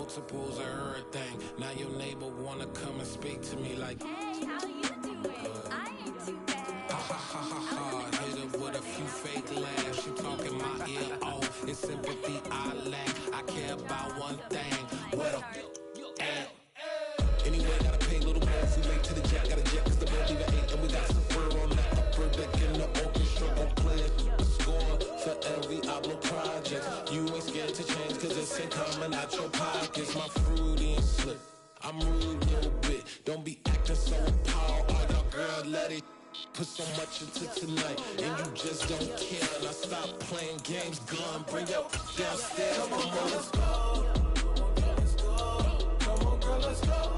multiples of everything. Now your neighbor wanna come and speak to me like, hey, how you doing? I ain't too bad. ha ha ha ha ha. Hit her with a few fake laughs. She talking my ear off. It's sympathy I lack. I care about one thing. What a at. Anyway, gotta pay a little more if we late to the jack. Got a jet cause the boat leave at 8. And we got some fur on that upper deck in the orchestra. Gon' play a score for every album project. You ain't scared to change cause it's ain't coming out your pockets. My fruity and slick. I'm rude a little bit. Don't be acting so appalled. Oh, y'all girl, let it put so much into tonight. And you just don't care. And I stop playing games. Gun, bring your downstairs. Come on, let's go. Come on, girl, let's go.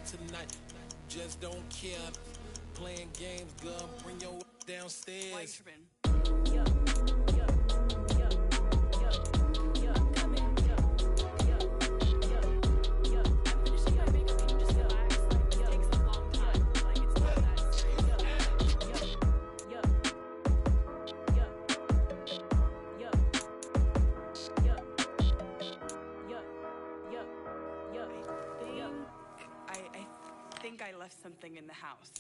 Tonight, just don't care. Playing games, girl, bring your downstairs. I left something in the house.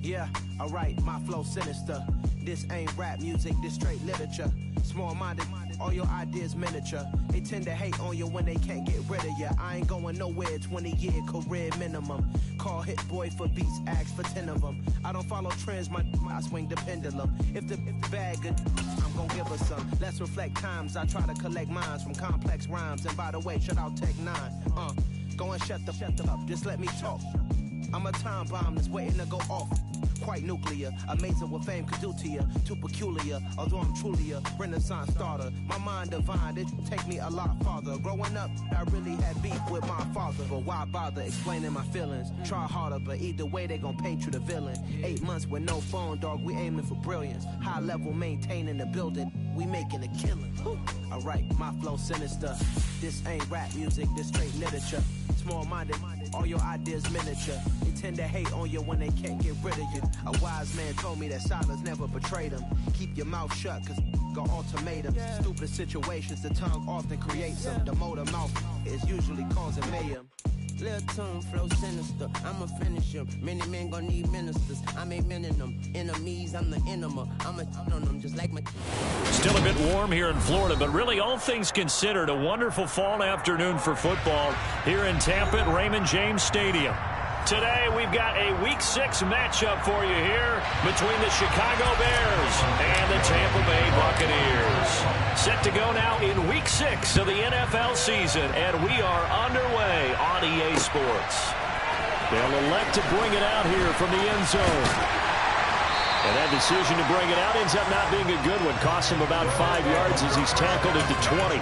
Yeah, alright, my flow sinister. This ain't rap music, this straight literature. Small-minded, all your ideas miniature. They tend to hate on you when they can't get rid of you. I ain't going nowhere, 20-year career minimum. Call Hit Boy for beats, ask for 10 of them. I don't follow trends, I swing the pendulum. If the bag good, I'm gon' give her some. Let's reflect times, I try to collect minds from complex rhymes. And by the way, shout out Tech 9. Go and shut the up, just let me talk. I'm a time bomb that's waiting to go off. Quite nuclear, amazing what fame could do to you. Too peculiar, although I'm truly a renaissance starter. My mind divine, it take me a lot farther. Growing up, I really had beef with my father. But why bother explaining my feelings? Try harder, but either way they gon' paint you the villain. 8 months with no phone, dog, we aiming for brilliance. High level maintaining the building, we making a killing. Alright, my flow sinister. This ain't rap music, this straight literature. Small-minded, all your ideas miniature. They tend to hate on you when they can't get rid of you. A wise man told me that silence never betrayed him. Keep your mouth shut, cause got ultimatums. Stupid situations, the tongue often creates them. The motor mouth is usually causing mayhem. Lil' tune, flow sinister, I'ma finish him. Many men gon' need ministers, I'm a men in them. Enemies, I'm the enema, I'ma on them just like my... Still a bit warm here in Florida, but really all things considered, a wonderful fall afternoon for football here in Tampa at Raymond James Stadium. Today, we've got a Week 6 matchup for you here between the Chicago Bears and the Tampa Bay Buccaneers. Set to go now in Week 6 of the NFL season, and we are underway on EA Sports. They'll elect to bring it out here from the end zone. And that decision to bring it out ends up not being a good one. Costs him about 5 yards as he's tackled at the 20.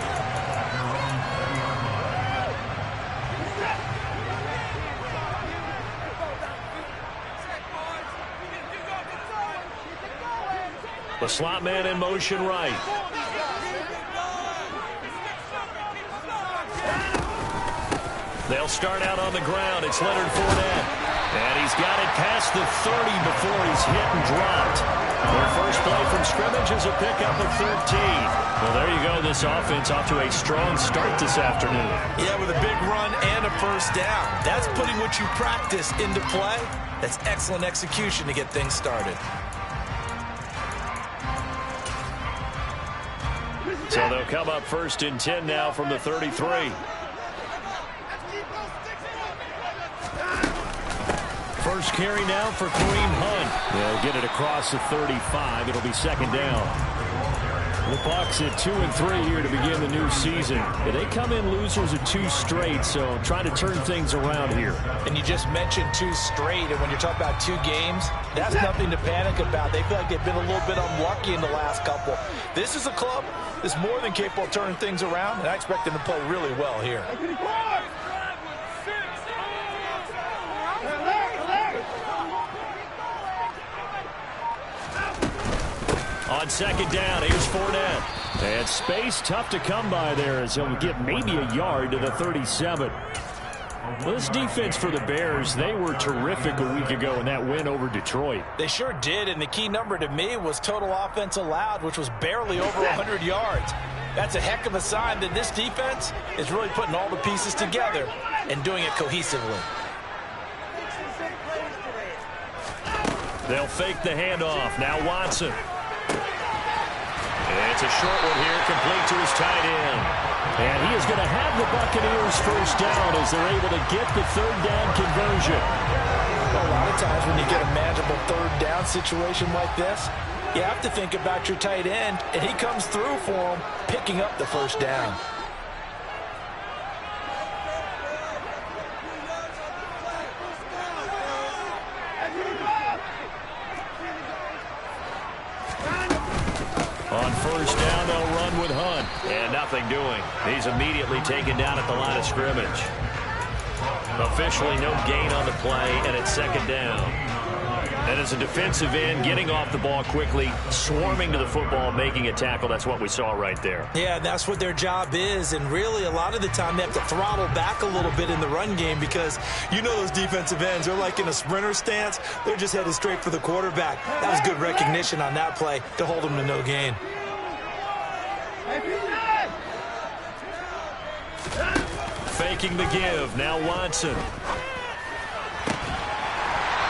The slot man in motion right. They'll start out on the ground. It's Leonard Fournette. And he's got it past the 30 before he's hit and dropped. Their first play from scrimmage is a pickup of 13. Well, there you go. This offense off to a strong start this afternoon. Yeah, with a big run and a first down. That's putting what you practice into play. That's excellent execution to get things started. So they'll come up first and 10 now from the 33. First carry now for Kareem Hunt. They'll get it across the 35. It'll be second down. The Bucs at 2-3 here to begin the new season. Yeah, they come in losers of 2 straight, so trying to turn things around here. And you just mentioned 2 straight, and when you're talking about 2 games, that's nothing to panic about. They feel like they've been a little bit unlucky in the last couple. This is a club that's more than capable of turning things around, and I expect them to play really well here. On second down, here's Fournette. And space tough to come by there as he'll get maybe a yard to the 37. Well, this defense for the Bears, they were terrific a week ago in that win over Detroit. They sure did, and the key number to me was total offense allowed, which was barely over 100 yards. That's a heck of a sign that this defense is really putting all the pieces together and doing it cohesively. They'll fake the handoff. Now Watson. It's a short one here, complete to his tight end. And he is going to have the Buccaneers first down as they're able to get the third down conversion. Well, a lot of times when you get a manageable third down situation like this, you have to think about your tight end, and he comes through for him, picking up the first down. On first down, they'll run with Hunt. And nothing doing. He's immediately taken down at the line of scrimmage. Officially no gain on the play, and it's second down. And as a defensive end, getting off the ball quickly, swarming to the football, making a tackle, that's what we saw right there. Yeah, that's what their job is, and really a lot of the time they have to throttle back a little bit in the run game because you know those defensive ends, they're like in a sprinter stance. They're just headed straight for the quarterback. That was good recognition on that play to hold them to no gain. Faking the give. Now Watson.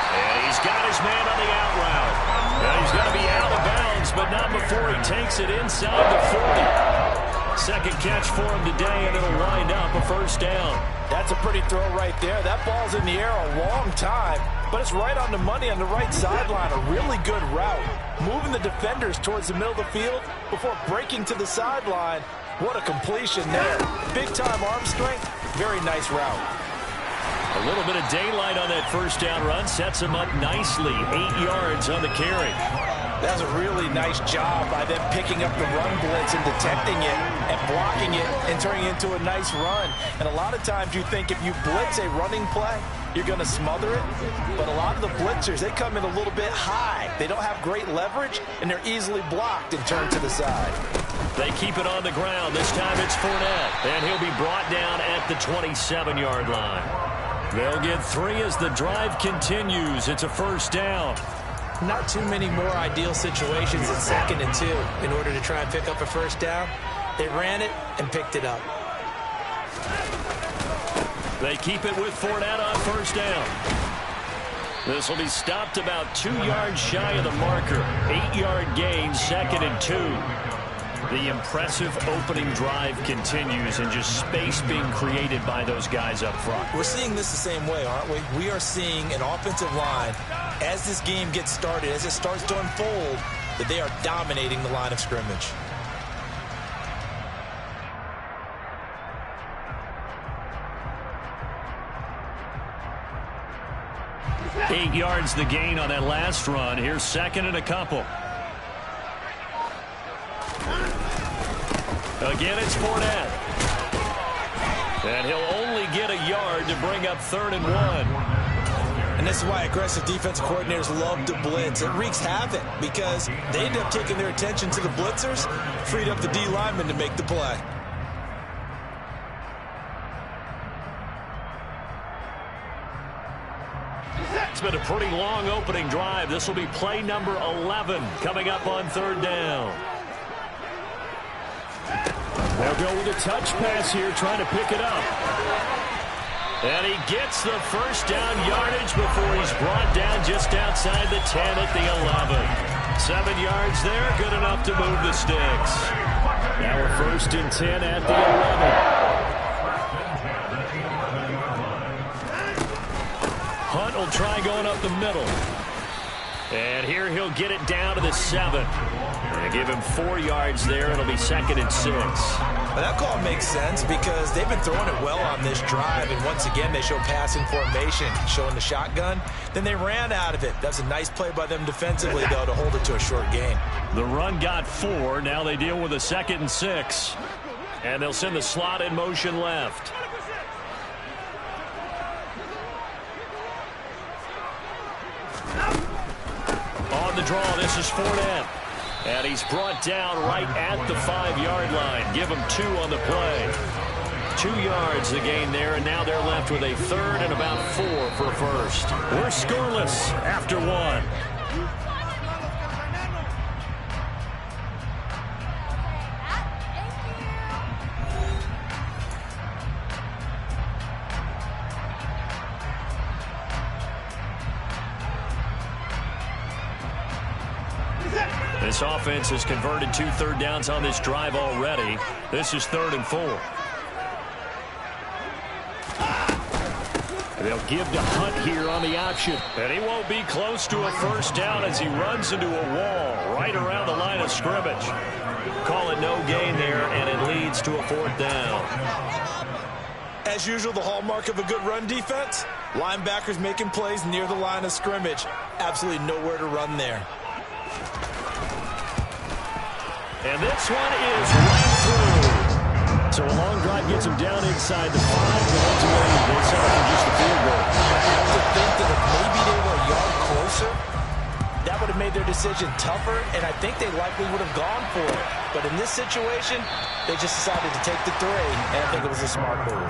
And he's got his man on the out route. Now he's going to be out of bounds, but not before he takes it inside the 40. Second catch for him today, and it'll wind up a first down. That's a pretty throw right there. That ball's in the air a long time, but it's right on the money on the right sideline. A really good route. Moving the defenders towards the middle of the field before breaking to the sideline. What a completion there. Big-time arm strength. Very nice route. A little bit of daylight on that first down run. Sets him up nicely. 8 yards on the carry. That was a really nice job by them picking up the run blitz and detecting it and blocking it and turning it into a nice run. And a lot of times you think if you blitz a running play, you're going to smother it. But a lot of the blitzers, they come in a little bit high. They don't have great leverage, and they're easily blocked and turned to the side. They keep it on the ground. This time it's Fournette, and he'll be brought down at the 27-yard line. They'll get 3 as the drive continues. It's a first down. Not too many more ideal situations at 2nd and 2 in order to try and pick up a first down. They ran it and picked it up. They keep it with Fournette on first down. This will be stopped about 2 yards shy of the marker. 8-yard gain, 2nd and 2. The impressive opening drive continues, and just space being created by those guys up front. We're seeing this the same way, aren't we? We are seeing an offensive line, as this game gets started, as it starts to unfold, that they are dominating the line of scrimmage. Eight yards the gain on that last run. Here's 2nd and a couple. Again, it's Fournette. And he'll only get a yard to bring up 3rd and 1. And this is why aggressive defensive coordinators love to blitz. It wreaks havoc because they end up taking their attention to the blitzers, freed up the D lineman to make the play. It's been a pretty long opening drive. This will be play number 11 coming up on 3rd down. They'll go with a touch pass here, trying to pick it up. And he gets the first down yardage before he's brought down just outside the 10 at the 11. 7 yards there, good enough to move the sticks. Now we're 1st and 10 at the 11. Hunt will try going up the middle. And here he'll get it down to the 7. And give him 4 yards there. It'll be 2nd and 6. Well, that call makes sense because they've been throwing it well on this drive. And once again, they show passing formation, showing the shotgun. Then they ran out of it. That's a nice play by them defensively, though, to hold it to a short gain. The run got 4. Now they deal with a 2nd and 6. And they'll send the slot in motion left. On the draw, this is Fournette. And he's brought down right at the 5-yard line. Give him 2 on the play. 2 yards the gain there, and now they're left with a 3rd and about 4 for a first. We're scoreless after 1. This offense has converted 2 third downs on this drive already. This is 3rd and 4. They'll give to Hunt here on the option. And he won't be close to a first down as he runs into a wall right around the line of scrimmage. Call it no gain there, and it leads to a 4th down. As usual, the hallmark of a good run defense, linebackers making plays near the line of scrimmage. Absolutely nowhere to run there. And this one is right through. So a long drive gets him down inside the 5, but ultimately they settle for just a field goal. I have to think that if maybe they were a yard closer, that would have made their decision tougher, and I think they likely would have gone for it. But in this situation, they just decided to take the 3, and I think it was a smart move.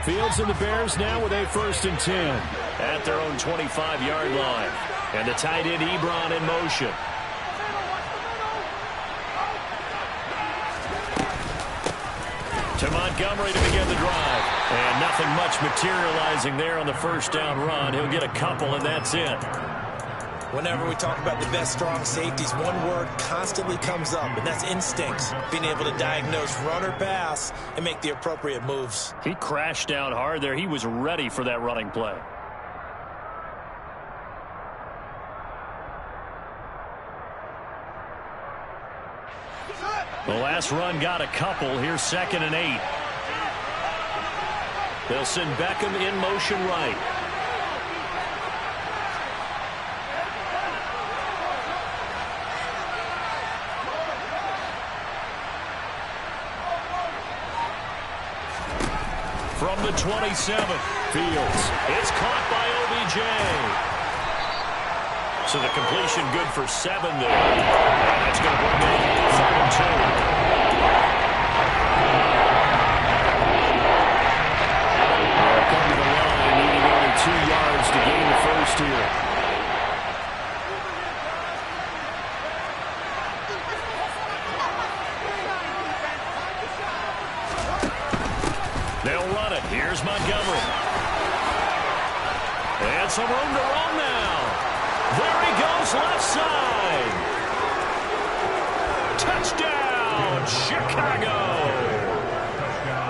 Fields and the Bears now with a 1st and 10 at their own 25-yard line. And the tight end Ebron in motion. To Montgomery to begin the drive. And nothing much materializing there on the first down run. He'll get a couple, and that's it. Whenever we talk about the best strong safeties, one word constantly comes up, and that's instincts. Being able to diagnose run or pass and make the appropriate moves. He crashed down hard there. He was ready for that running play. The last run got a couple. Here's 2nd and 8. They'll send Beckham in motion right. From the 27th, Fields. It's caught by OBJ. So the completion good for 7 there. And that's going to bring it 3rd and 2. They'll come to the line, needing only 2 yards to gain the first here. They'll run it. Here's Montgomery. And some room to run now. There he goes, left side. Touchdown, Chicago.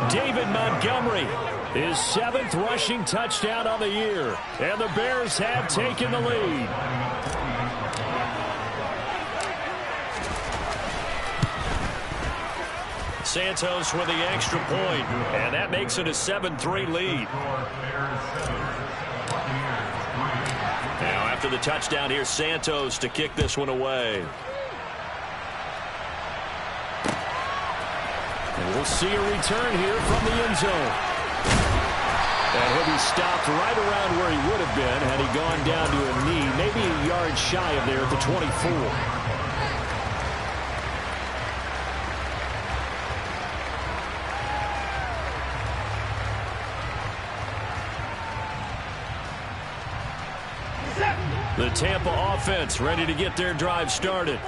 David Montgomery, his 7th rushing touchdown on the year. And the Bears have taken the lead. Santos with the extra point, and that makes it a 7-3 lead. Now after the touchdown, here's Santos to kick this one away. And we'll see a return here from the end zone. And he'll be stopped right around where he would have been had he gone down to a knee, maybe a yard shy of there at the 24. The Tampa offense ready to get their drive started.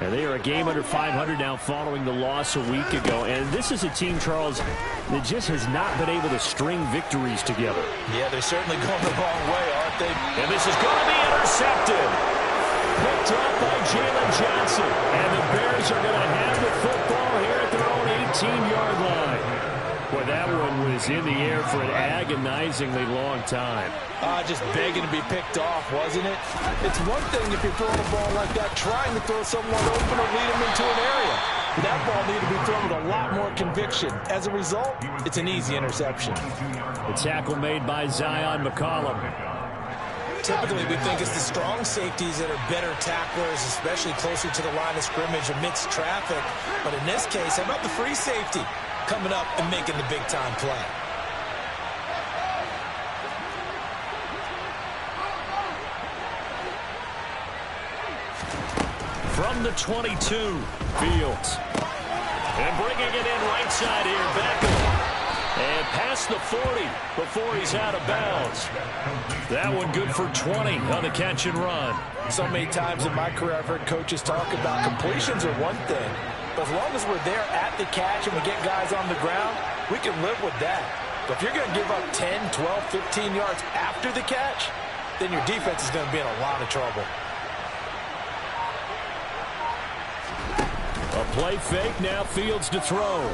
And they are a game under 500 now following the loss a week ago. And this is a team, Charles, that just has not been able to string victories together. Yeah, they're certainly going the wrong way, aren't they? And this is going to be intercepted. Picked up by Jalen Johnson. And the Bears are going to have the football here at their own 18-yard line. Boy, that one was in the air for an agonizingly long time. Just begging to be picked off, wasn't it? It's one thing if you're throwing a ball like that, trying to throw someone open or lead them into an area. That ball needed to be thrown with a lot more conviction. As a result, it's an easy interception. The tackle made by Zion McCollum. Typically, we think it's the strong safeties that are better tacklers, especially closer to the line of scrimmage amidst traffic. But in this case, how about the free safety coming up and making the big-time play? From the 22, Fields. And bringing it in right side here, Beckham. And past the 40 before he's out of bounds. That one good for 20 on the catch and run. So many times in my career I've heard coaches talk about completions are one thing, but as long as we're there at the catch and we get guys on the ground, we can live with that. But if you're going to give up 10, 12, 15 yards after the catch, then your defense is going to be in a lot of trouble. A play fake, now Fields to throw.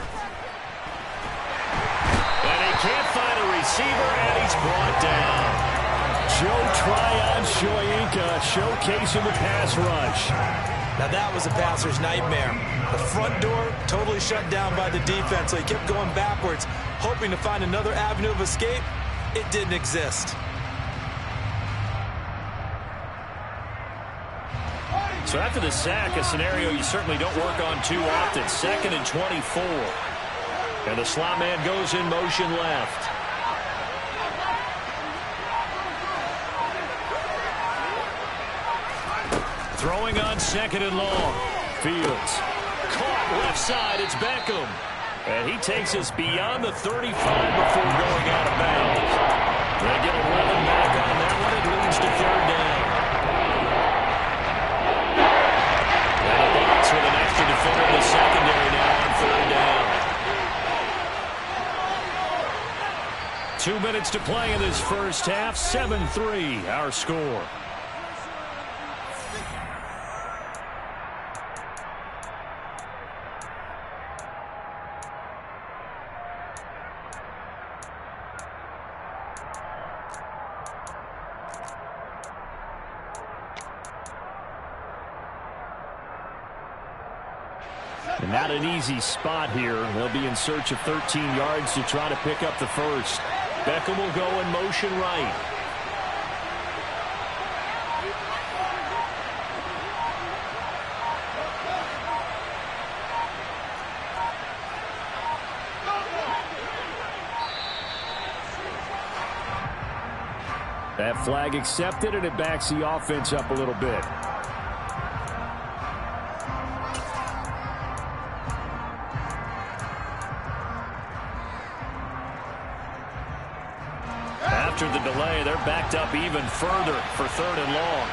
And he can't find a receiver, and he's brought down. Joe Tryon-Shoyinka showcasing the pass rush. Now that was a passer's nightmare. The front door totally shut down by the defense, so he kept going backwards, hoping to find another avenue of escape. It didn't exist. So after the sack, a scenario you certainly don't work on too often. 2nd and 24. And the slot man goes in motion left. Throwing on 2nd and long. Fields. Caught left side. It's Beckham. And he takes us beyond the 35 before going out of bounds. They get 11 back on that one. It leads to 3rd down. And the Bucs with an extra defender in the secondary now on 3rd down. 2 minutes to play in this first half. 7-3 our score. And not an easy spot here. They'll be in search of 13 yards to try to pick up the first. Beckham will go in motion right. That flag accepted, and it backs the offense up a little bit. After the delay, they're backed up even further for 3rd and long.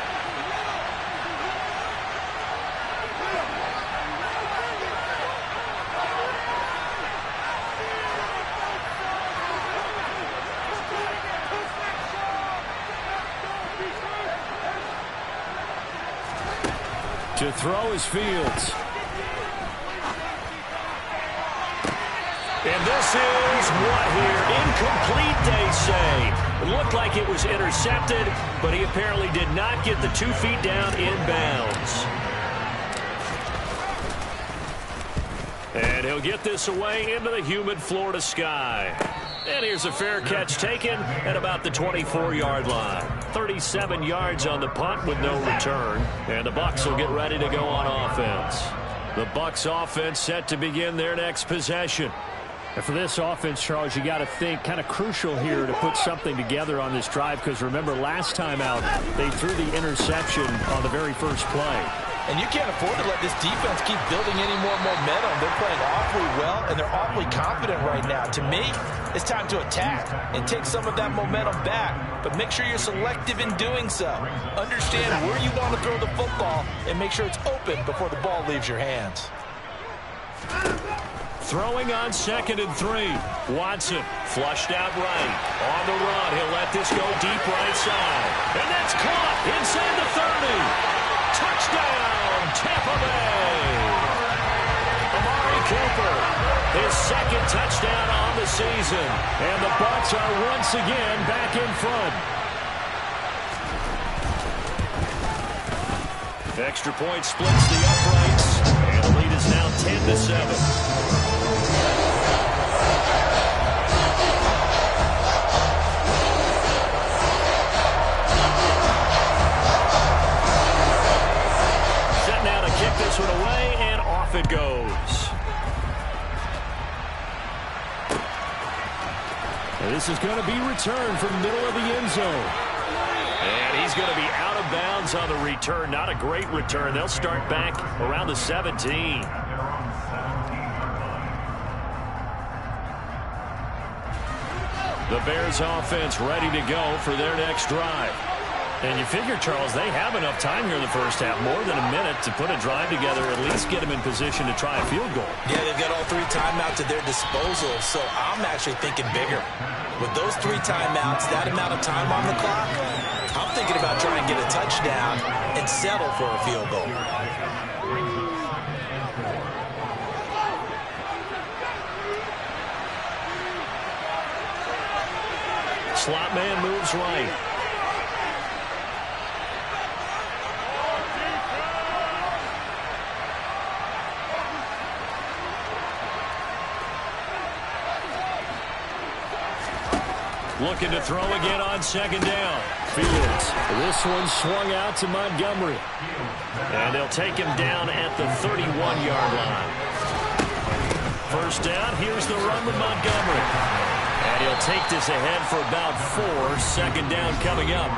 To throw is Fields. And this is what here? Incomplete, they say. It looked like it was intercepted, but he apparently did not get the 2 feet down inbounds. And he'll get this away into the humid Florida sky. And here's a fair catch taken at about the 24-yard line. 37 yards on the punt with no return. And the Bucs will get ready to go on offense. The Bucs offense set to begin their next possession. And for this offense, Charles, you got to think kind of crucial here to put something together on this drive, because remember last time out they threw the interception on the very first play. And you can't afford to let this defense keep building any more momentum. They're playing awfully well, and they're awfully confident right now. To me, it's time to attack and take some of that momentum back. But make sure you're selective in doing so. Understand where you want to throw the football and make sure it's open before the ball leaves your hands. Throwing on 2nd and 3. Watson flushed out right. On the run, he'll let this go deep right side. And that's caught inside the 30. Touchdown, Tampa Bay. Amari Cooper, his 2nd touchdown on the season. And the Bucs are once again back in front. Extra point splits the uprights. And the lead is now 10-7. And this is going to be returned from the middle of the end zone. And he's going to be out of bounds on the return. Not a great return. They'll start back around the 17. The Bears offense ready to go for their next drive. And you figure, Charles, they have enough time here in the first half, more than a minute, to put a drive together, at least get them in position to try a field goal. Yeah, they've got all 3 timeouts at their disposal, so I'm actually thinking bigger. With those 3 timeouts, that amount of time on the clock, I'm thinking about trying to get a touchdown and settle for a field goal. Slot man moves right. Looking to throw again on second down. Fields. This one swung out to Montgomery. And they'll take him down at the 31-yard line. First down, here's the run with Montgomery. And he'll take this ahead for about 4. Second down coming up.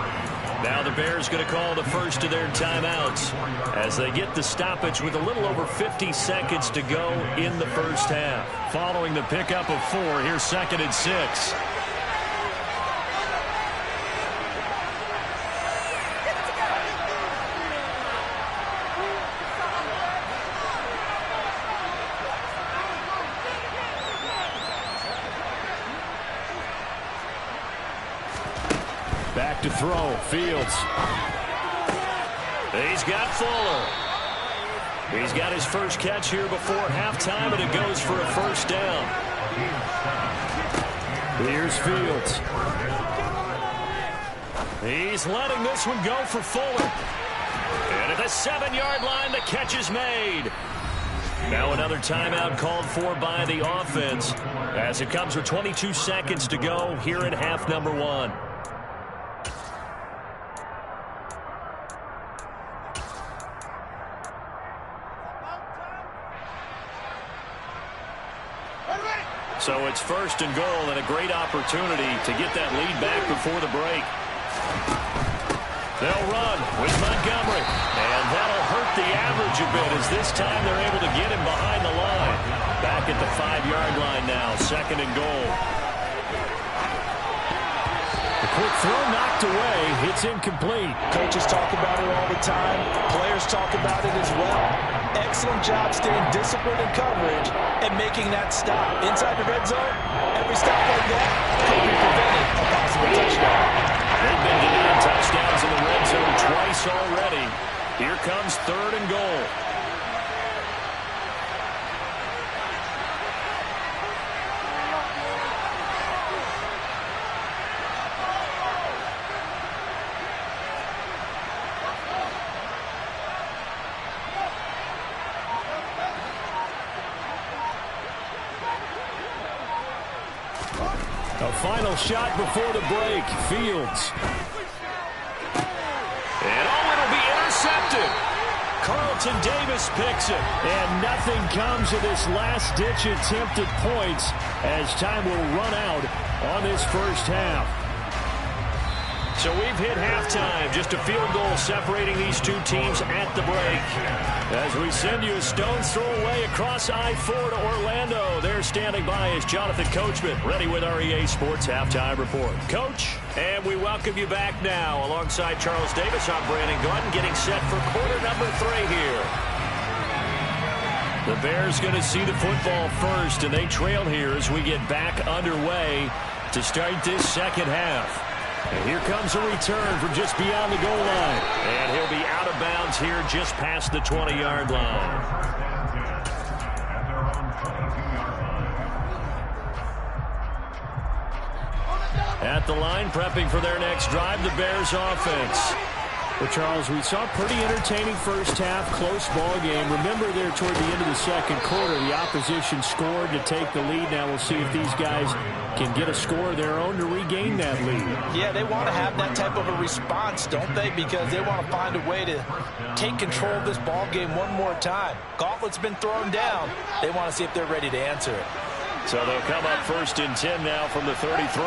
Now the Bears going to call the first of their timeouts as they get the stoppage with a little over 50 seconds to go in the first half. Following the pickup of 4, here's 2nd and 6. To throw, Fields. He's got Fuller. He's got his first catch here before halftime, and it goes for a first down. Here's Fields. He's letting this one go for Fuller. And at the 7-yard line, the catch is made. Now another timeout called for by the offense as it comes with 22 seconds to go here in half number 1. So it's 1st and goal and a great opportunity to get that lead back before the break. They'll run with Montgomery. And that'll hurt the average a bit as this time they're able to get him behind the line. Back at the 5-yard line now, 2nd and goal. The quick throw knocked away. It's incomplete. Coaches talk about it all the time. Players talk about it as well. Excellent job staying disciplined in coverage and making that stop. Inside the red zone, every stop like that could be prevented a possible touchdown. They've been denied touchdowns in the red zone twice already. Here comes 3rd and goal. A final shot before the break. Fields. And it'll be intercepted. Carlton Davis picks it. And nothing comes of this last-ditch attempt at points as time will run out on this first half. So we've hit halftime. Just a field goal separating these two teams at the break. As we send you a stone's throw away across I-4 to Orlando. There standing by is Jonathan Coachman, ready with our EA Sports Halftime Report. Coach, and we welcome you back now. Alongside Charles Davis, I'm Brandon Glenn, getting set for quarter number 3 here. The Bears going to see the football first, and they trail here as we get back underway to start this second half. And here comes a return from just beyond the goal line. And he'll be out of bounds here just past the 20-yard line. At the line, prepping for their next drive, the Bears offense. Well, Charles, we saw a pretty entertaining first half, close ball game. Remember there toward the end of the second quarter, the opposition scored to take the lead. Now we'll see if these guys can get a score of their own to regain that lead. Yeah, they want to have that type of a response, don't they? Because they want to find a way to take control of this ball game one more time. Gauntlet's been thrown down. They want to see if they're ready to answer it. So they'll come up 1st and 10 now from the 33.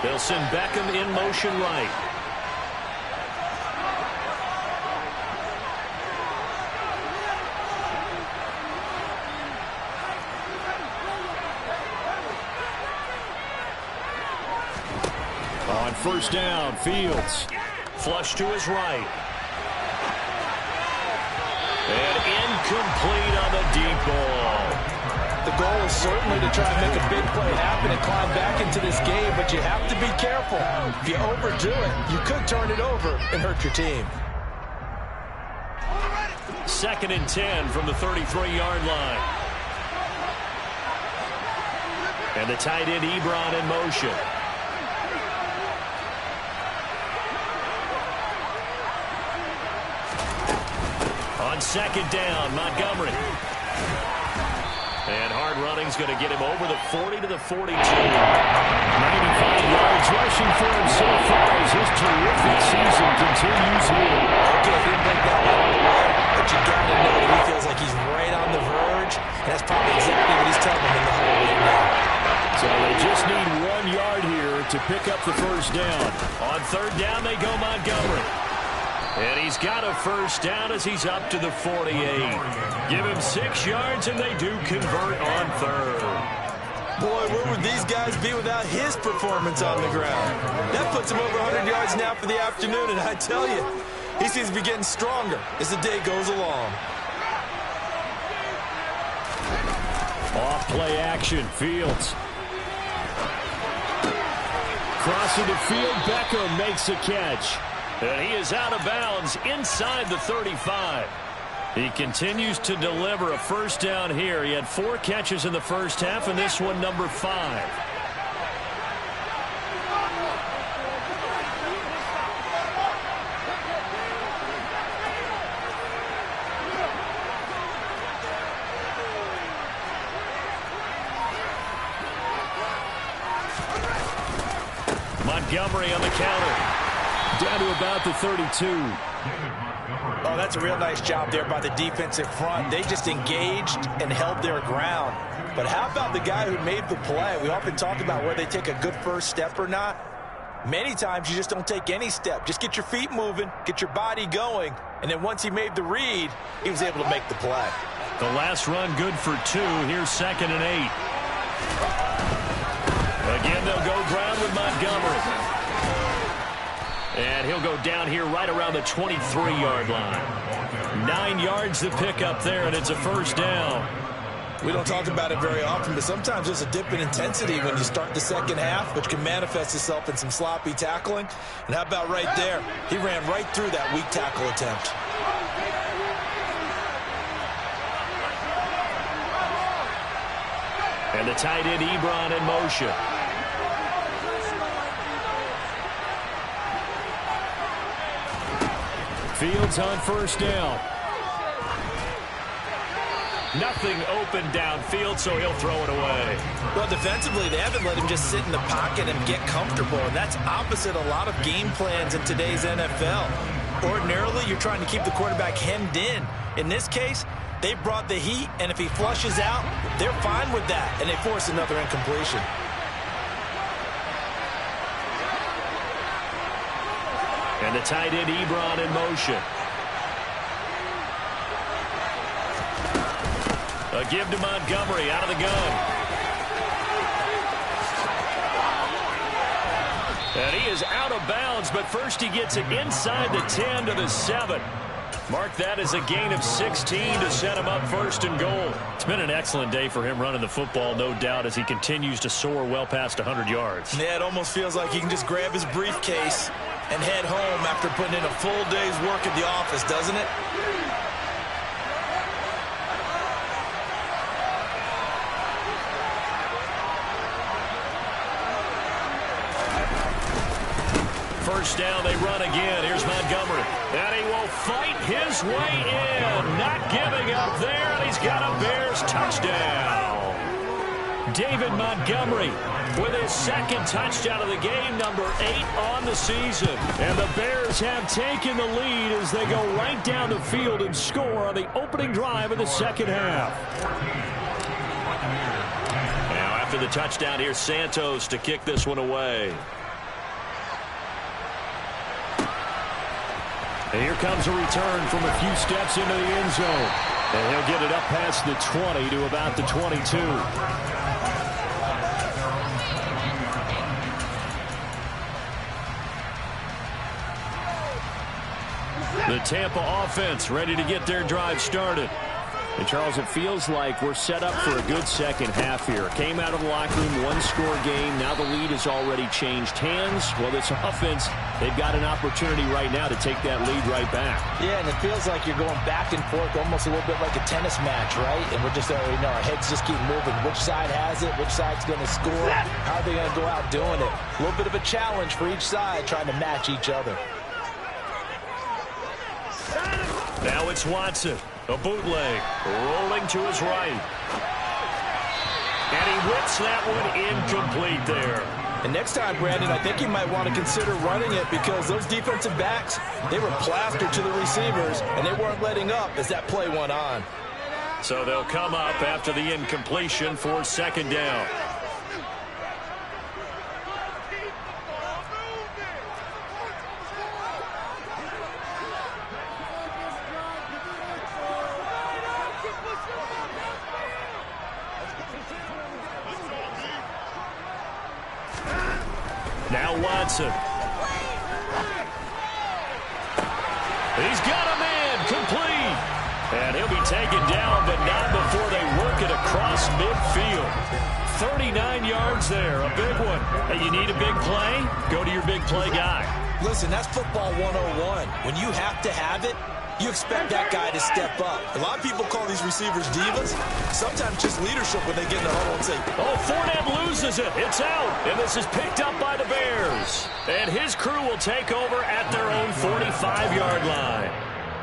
They'll send Beckham in motion right. On 1st down, Fields. Flush to his right. And incomplete on the deep ball. The goal is certainly to try and make a big play happen and climb back into this game, but you have to be careful. If you overdo it, you could turn it over and hurt your team. 2nd and 10 from the 33-yard line. And the tight end Ebron in motion. On 2nd down, Montgomery. And hard running's going to get him over the 40 to the 42. 95 yards rushing for him so far as his terrific season continues here. Okay, he didn't break that one all the way, but you got to know that he feels like he's right on the verge, and that's probably exactly what he's telling him in the huddle right now. So they just need 1 yard here to pick up the 1st down. On 3rd down, they go Montgomery. And he's got a 1st down as he's up to the 48. Give him 6 yards, and they do convert on 3rd. Boy, where would these guys be without his performance on the ground? That puts him over 100 yards now for the afternoon, and I tell you, he seems to be getting stronger as the day goes along. Off play action, Fields. Crossing the field, Beckham makes a catch. And he is out of bounds inside the 35. He continues to deliver a 1st down here. He had 4 catches in the 1st half, and this one number 5. Montgomery on the counter. Down to about the 32. Oh, that's a real nice job there by the defensive front. They just engaged and held their ground. But how about the guy who made the play? We often talk about where they take a good 1st step or not. Many times you just don't take any step. Just get your feet moving, get your body going, and then once he made the read, he was able to make the play. The last run good for 2. Here's 2nd and 8. Again, they'll go ground with Montgomery. And he'll go down here right around the 23-yard line. 9 yards to pick up there, and it's a 1st down. We don't talk about it very often, but sometimes there's a dip in intensity when you start the 2nd half, which can manifest itself in some sloppy tackling. And how about right there? He ran right through that weak tackle attempt. And the tight end Ebron in motion. Fields on 1st down. Nothing open downfield, so he'll throw it away. Well, defensively, they haven't let him just sit in the pocket and get comfortable, and that's opposite a lot of game plans in today's NFL. Ordinarily, you're trying to keep the quarterback hemmed in. In this case, they brought the heat, and if he flushes out, they're fine with that, and they force another incompletion. And the tight end Ebron in motion. A give to Montgomery out of the gun. And he is out of bounds, but first he gets it inside the 10 to the 7. Mark that as a gain of 16 to set him up 1st and goal. It's been an excellent day for him running the football, no doubt, as he continues to soar well past 100 yards. Yeah, it almost feels like he can just grab his briefcase and head home after putting in a full day's work at the office, doesn't it? First down, they run again. Here's Montgomery. And he will fight his way in. Not giving up there, and he's got a Bears touchdown. David Montgomery with his 2nd touchdown of the game, number 8 on the season. And the Bears have taken the lead as they go right down the field and score on the opening drive of the 2nd half. Now After the touchdown, here's Santos to kick this one away. And here comes a return from a few steps into the end zone. And he'll get it up past the 20 to about the 22. The Tampa offense ready to get their drive started. And Charles, it feels like we're set up for a good second half here. Came out of the locker room, one-score game. Now the lead has already changed hands. Well, this offense, they've got an opportunity right now to take that lead right back. Yeah, and it feels like you're going back and forth, almost a little bit like a tennis match, right? And we're just already know our heads just keep moving. Which side has it? Which side's going to score? How are they going to go out doing it? A little bit of a challenge for each side, trying to match each other. Now it's Watson. A bootleg, rolling to his right. And he whips that one incomplete there. And next time, Brandon, I think you might want to consider running it because those defensive backs, they were plastered to the receivers, and they weren't letting up as that play went on. So they'll come up after the incompletion for second down. Now Watson. He's got a man complete. And he'll be taken down, but not before they work it across midfield. 39 yards there, a big one. Hey, you need a big play? Go to your big play guy. Listen, that's football 101. When you have to have it, you expect that guy to step up. A lot of people call these receivers divas. Sometimes just leadership when they get in the huddle and say, oh, Fournette loses it. It's out. And this is picked up by the Bears. And his crew will take over at their own 45-yard line.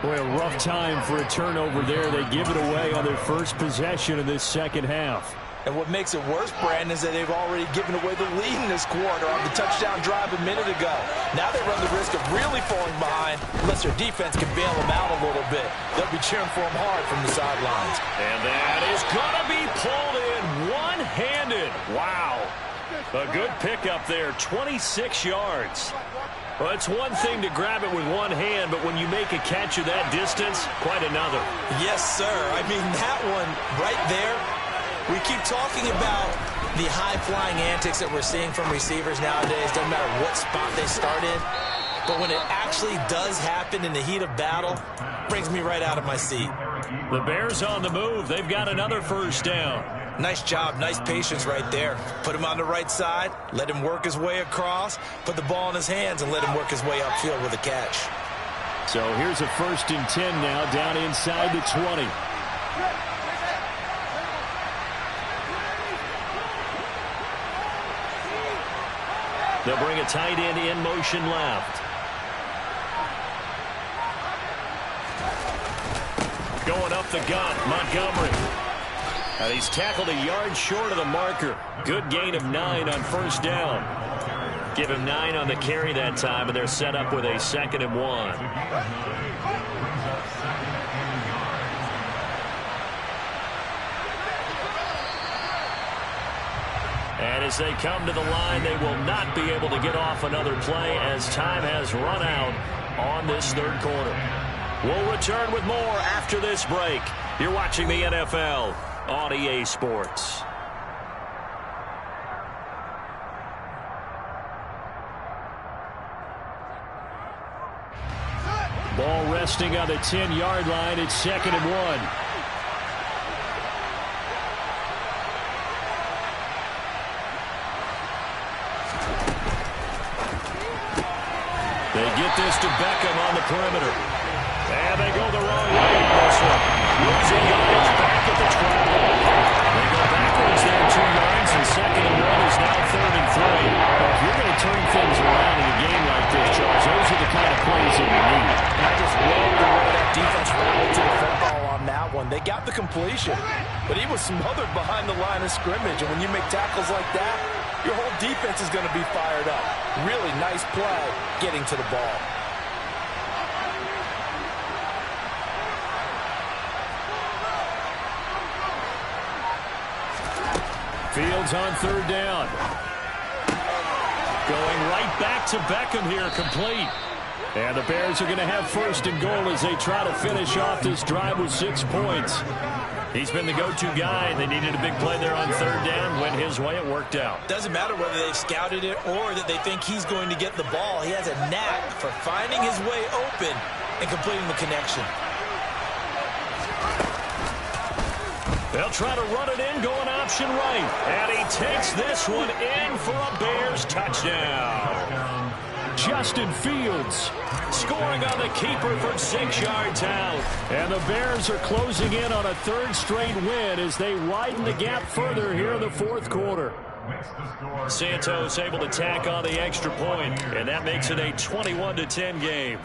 Boy, a rough time for a turnover there. They give it away on their first possession of this second half. And what makes it worse, Brandon, is that they've already given away the lead in this quarter on the touchdown drive a minute ago. Now they run the risk of really falling behind unless their defense can bail them out a little bit. They'll be cheering for them hard from the sidelines. And that is going to be pulled in one-handed. Wow. A good pickup there, 26 yards. Well, it's one thing to grab it with one hand, but when you make a catch of that distance, quite another. Yes, sir. I mean, that one right there. We keep talking about the high-flying antics that we're seeing from receivers nowadays. Doesn't matter what spot they start in. But when it actually does happen in the heat of battle, brings me right out of my seat. The Bears on the move. They've got another first down. Nice job. Nice patience right there. Put him on the right side. Let him work his way across. Put the ball in his hands and let him work his way upfield with a catch. So here's a 1st and 10 now down inside the 20. They'll bring a tight end in motion left. Going up the gut, Montgomery. And he's tackled a yard short of the marker. Good gain of 9 on first down. Give him 9 on the carry that time, and they're set up with a 2nd and 1. And as they come to the line, they will not be able to get off another play as time has run out on this third quarter. We'll return with more after this break. You're watching the NFL on EA Sports. Ball resting on the 10-yard line. It's 2nd and 1. They get this to Beckham on the perimeter. And they go the wrong way on this one. Losing yards back at the 12. They go backwards there 2 yards, and 2nd and 1 is now 3rd and 3. But if you're going to turn things around in a game like this, Charles, those are the kind of plays that you need. I just love the way that defense rallied to the football on that one. They got the completion, but he was smothered behind the line of scrimmage. And when you make tackles like that, your whole defense is going to be fired up. Really nice play getting to the ball. Fields on third down. Going right back to Beckham here, complete. And the Bears are going to have first and goal as they try to finish off this drive with 6 points. He's been the go-to guy. They needed a big play there on third down. Went his way. It worked out. Doesn't matter whether they've scouted it or that they think he's going to get the ball. He has a knack for finding his way open and completing the connection. They'll try to run it in, going option right. And he takes this one in for a Bears touchdown. Justin Fields scoring on the keeper from 6 yards out. And the Bears are closing in on a third straight win as they widen the gap further here in the fourth quarter. Santos able to tack on the extra point, and that makes it a 21-10 game.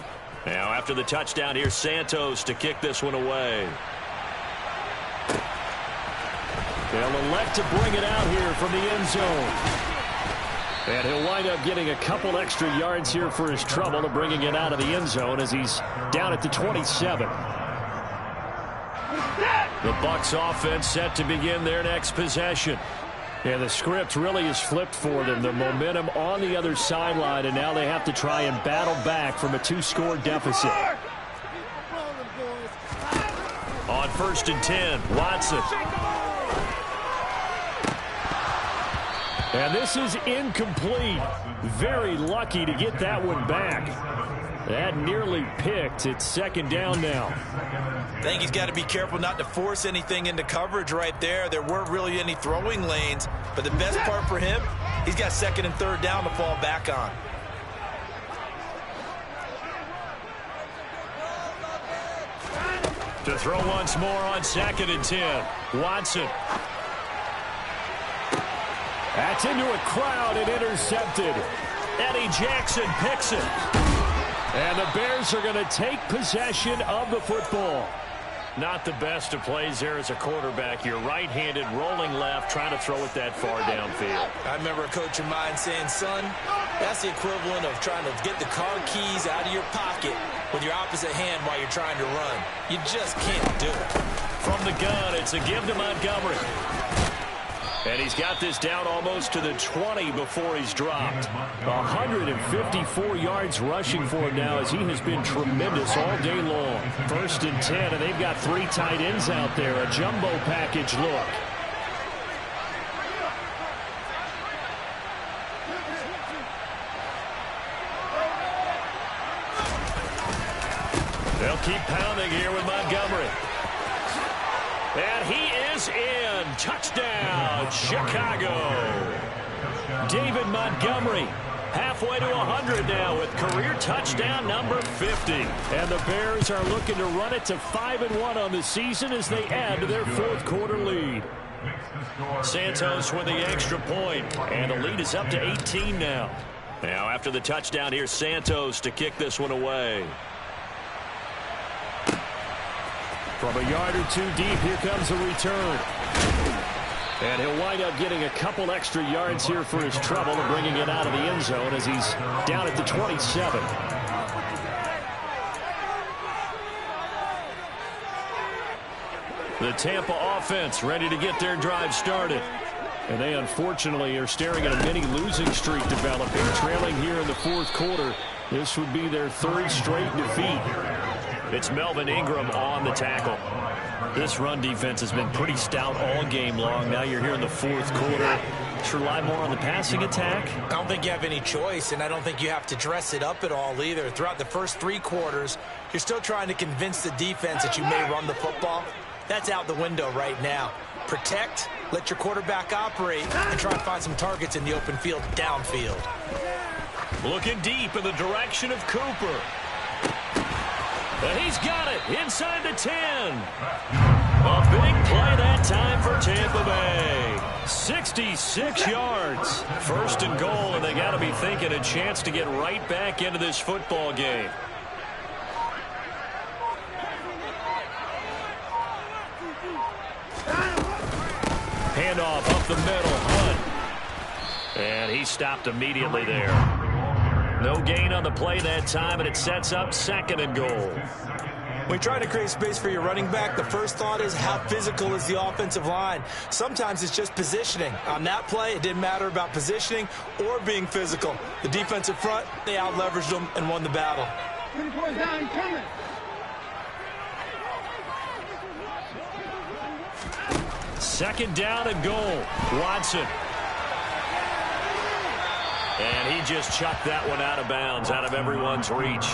Now after the touchdown, here's Santos to kick this one away. They'll elect to bring it out here from the end zone. And he'll wind up getting a couple extra yards here for his trouble to bringing it out of the end zone as he's down at the 27. The Bucs offense set to begin their next possession. And the script really is flipped for them. The momentum on the other sideline, and now they have to try and battle back from a 2-score deficit. On 1st and 10, Watson. And this is incomplete. Very lucky to get that one back. That nearly picked. It's second down now. I think he's got to be careful not to force anything into coverage right there. There weren't really any throwing lanes. But the best part for him, he's got second and third down to fall back on. To throw once more on 2nd and 10. Watson. That's into a crowd and intercepted. Eddie Jackson picks it. And the Bears are going to take possession of the football. Not the best of plays there as a quarterback. You're right-handed, rolling left, trying to throw it that far downfield. I remember a coach of mine saying, son, that's the equivalent of trying to get the car keys out of your pocket with your opposite hand while you're trying to run. You just can't do it. From the gun, it's a give to Montgomery. And he's got this down almost to the 20 before he's dropped. 154 yards rushing for him now as he has been tremendous all day long. 1st and 10, and they've got 3 tight ends out there. A jumbo package look. They'll keep pounding here with Montgomery. And he is in. Touchdown, Chicago. David Montgomery halfway to 100 now with career touchdown number 50. And the Bears are looking to run it to 5-1 on the season as they add to their fourth quarter lead. Santos with the extra point, and the lead is up to 18 now. Now after the touchdown, here's Santos to kick this one away. From a yard or 2 deep, here comes a return. And he'll wind up getting a couple extra yards here for his trouble and bringing it out of the end zone as he's down at the 27. The Tampa offense ready to get their drive started. And they unfortunately are staring at a mini losing streak developing, trailing here in the fourth quarter. This would be their 3rd straight defeat. It's Melvin Ingram on the tackle. This run defense has been pretty stout all game long. Now you're here in the fourth quarter. Should rely more on the passing attack. I don't think you have any choice, and I don't think you have to dress it up at all either. Throughout the first 3 quarters, you're still trying to convince the defense that you may run the football. That's out the window right now. Protect, let your quarterback operate, and try to find some targets in the open field downfield. Looking deep in the direction of Cooper. And he's got it inside the 10. A big play that time for Tampa Bay. 66 yards. 1st and goal, and they got to be thinking a chance to get right back into this football game. Handoff up the middle. Hunt. And he stopped immediately there. No gain on the play that time, and it sets up 2nd and goal. When you're trying to create space for your running back, the first thought is how physical is the offensive line. Sometimes it's just positioning. On that play, it didn't matter about positioning or being physical. The defensive front, they out-leveraged them and won the battle. Second down and goal. Watson. And he just chucked that one out of bounds, out of everyone's reach.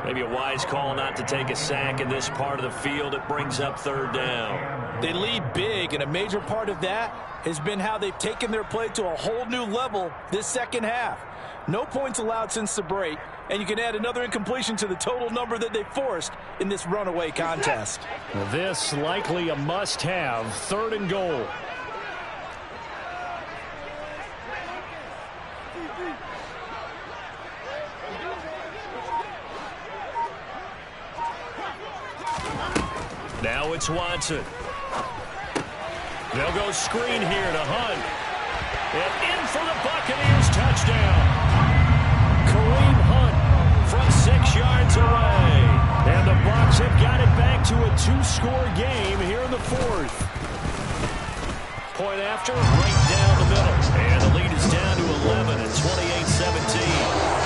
Maybe a wise call not to take a sack in this part of the field. It brings up third down. They lead big, and a major part of that has been how they've taken their play to a whole new level this second half. No points allowed since the break, and you can add another incompletion to the total number that they forced in this runaway contest. Well, this likely a must-have, third and goal. Now it's Watson. They'll go screen here to Hunt. And in for the Buccaneers touchdown. Kareem Hunt from 6 yards away. And the Bucs have got it back to a 2-score game here in the fourth. Point after, right down the middle. And the lead is down to 11 at 28-17.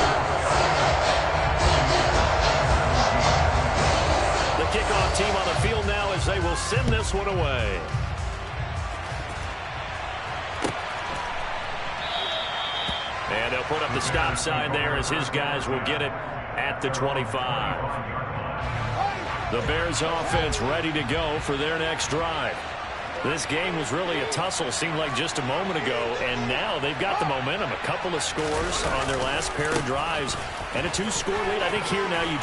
Kickoff team on the field now as they will send this one away. And they'll put up the stop sign there as his guys will get it at the 25. The Bears offense ready to go for their next drive. This game was really a tussle, seemed like just a moment ago, and now they've got the momentum. A couple of scores on their last pair of drives and a 2-score lead. I think here now you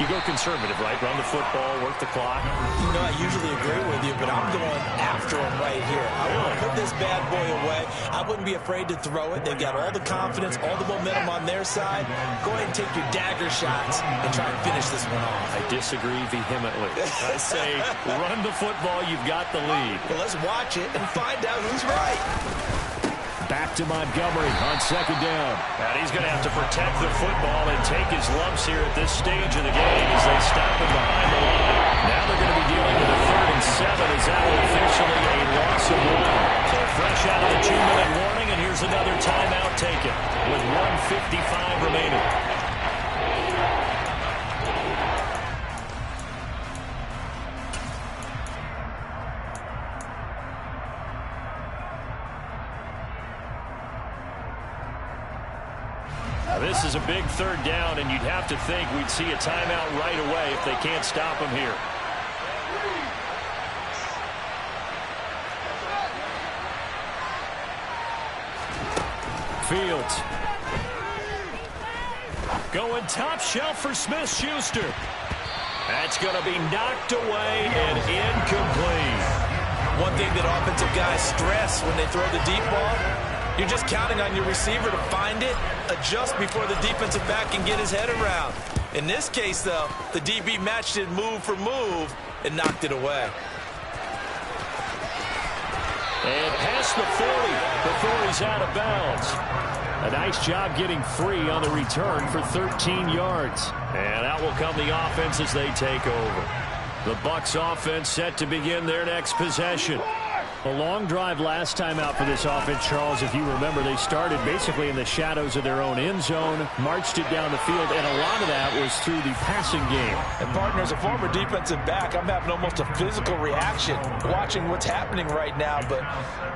go conservative, right? Run the football, work the clock. You know, I usually agree with you, but I'm going after him right here. I want to put this bad boy away. I wouldn't be afraid to throw it. They've got all the confidence, all the momentum on their side. Go ahead and take your dagger shots and try and finish this one off. I disagree vehemently. I say run the football, you've got the lead. Well, let's watch it and find out who's right. Back to Montgomery on second down. And he's going to have to protect the football and take his lumps here at this stage of the game as they stop him behind the line. Now they're going to be dealing with a 3rd and 7 as that will officially a loss of 1. So fresh out of the 2-minute warning, and here's another timeout taken with 1:55 remaining. This is a big 3rd down, and you'd have to think we'd see a timeout right away if they can't stop him here. Fields. Going top shelf for Smith-Schuster. That's going to be knocked away and incomplete. One thing that offensive guys stress when they throw the deep ball, you're just counting on your receiver to find it, adjust before the defensive back can get his head around. In this case, though, the DB matched it move for move and knocked it away. And past the 40 before he's out of bounds. A nice job getting free on the return for 13 yards. And out will come the offense as they take over. The Bucs offense set to begin their next possession. A long drive last time out for this offense, Charles. If you remember, they started basically in the shadows of their own end zone, marched it down the field, and a lot of that was through the passing game. And, partner, as a former defensive back, I'm having almost a physical reaction watching what's happening right now. But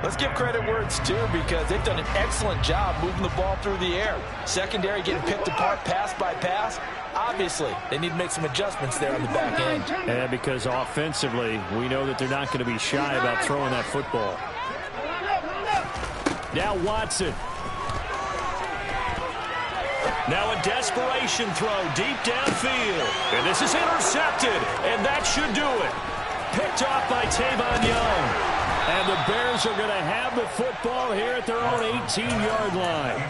let's give credit where it's due because they've done an excellent job moving the ball through the air. Secondary getting picked apart pass by pass. Obviously, they need to make some adjustments there on the back end. And because offensively, we know that they're not going to be shy about throwing that football. Now Watson. Now a desperation throw deep downfield. And this is intercepted, and that should do it. Picked off by Tavon Young. And the Bears are going to have the football here at their own 18-yard line.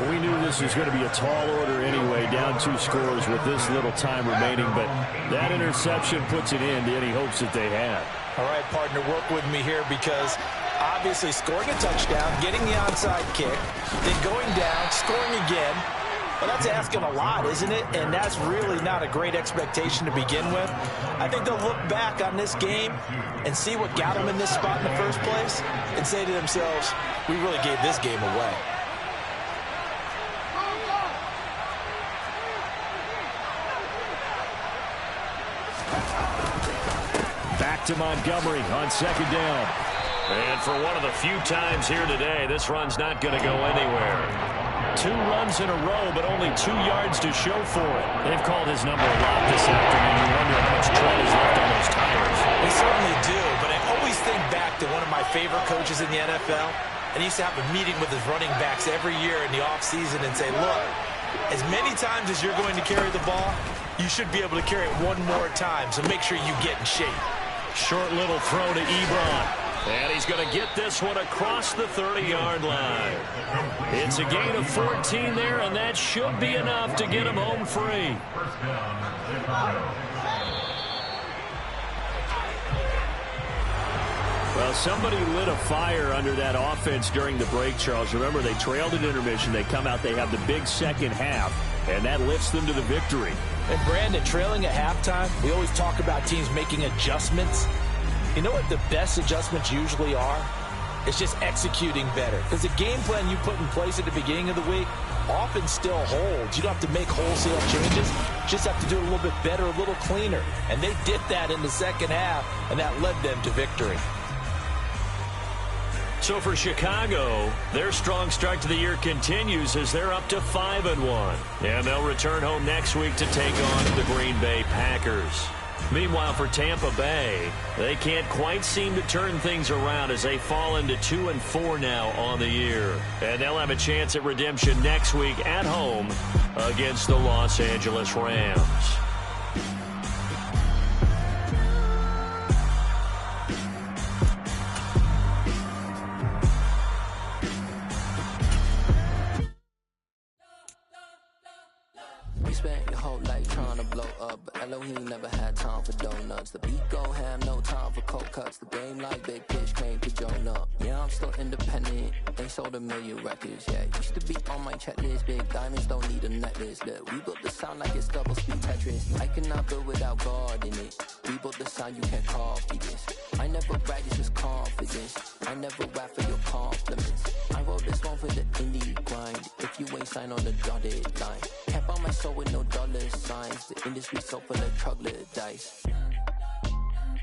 We knew this was going to be a tall order anyway, down 2 scores with this little time remaining, but that interception puts it into any hopes that they have. All right, partner, work with me here because obviously scoring a touchdown, getting the onside kick, then going down, scoring again, Well, that's asking a lot, isn't it? And that's really not a great expectation to begin with. I think they'll look back on this game and see what got them in this spot in the first place and say to themselves, we really gave this game away. Back to Montgomery on second down. And for one of the few times here today, this run's not going to go anywhere. 2 runs in a row, but only 2 yards to show for it. They've called his number a lot this afternoon. You wonder how much tread is left on those tires. They certainly do, but I always think back to one of my favorite coaches in the NFL, and he used to have a meeting with his running backs every year in the offseason and say, look, as many times as you're going to carry the ball, you should be able to carry it one more time, so make sure you get in shape. Short little throw to Ebron. And he's going to get this one across the 30-yard line. It's a gain of 14 there, and that should be enough to get him home free. Well, somebody lit a fire under that offense during the break, Charles. Remember, they trailed at intermission. They come out, they have the big second half, and that lifts them to the victory. And, Brandon, trailing at halftime, we always talk about teams making adjustments. You know what the best adjustments usually are? It's just executing better. Because the game plan you put in place at the beginning of the week often still holds. You don't have to make wholesale changes. You just have to do it a little bit better, a little cleaner. And they did that in the second half, and that led them to victory. So for Chicago, their strong start to the year continues as they're up to 5-1. And they'll return home next week to take on the Green Bay Packers. Meanwhile, for Tampa Bay, they can't quite seem to turn things around as they fall into 2-4 now on the year. And they'll have a chance at redemption next week at home against the Los Angeles Rams. Spent your whole life trying to blow up, but Elohim never had time for donuts. The beat go ham, no time for cold cuts. The game like Big Pitch came to Jonah. Yeah, I'm still independent. They sold 1 million records. Yeah, used to be on my checklist. Big diamonds don't need a necklace. Look, we built the sound like it's double speed Tetris. I cannot build without God in it. We built the sound, you can't copy this. I never brag, it's just confidence. I never rap for your compliments. I wrote this one for the indie grind. If you ain't signed on the dotted line, can't buy my soul with no dollar signs. The industry so full of troglodytes.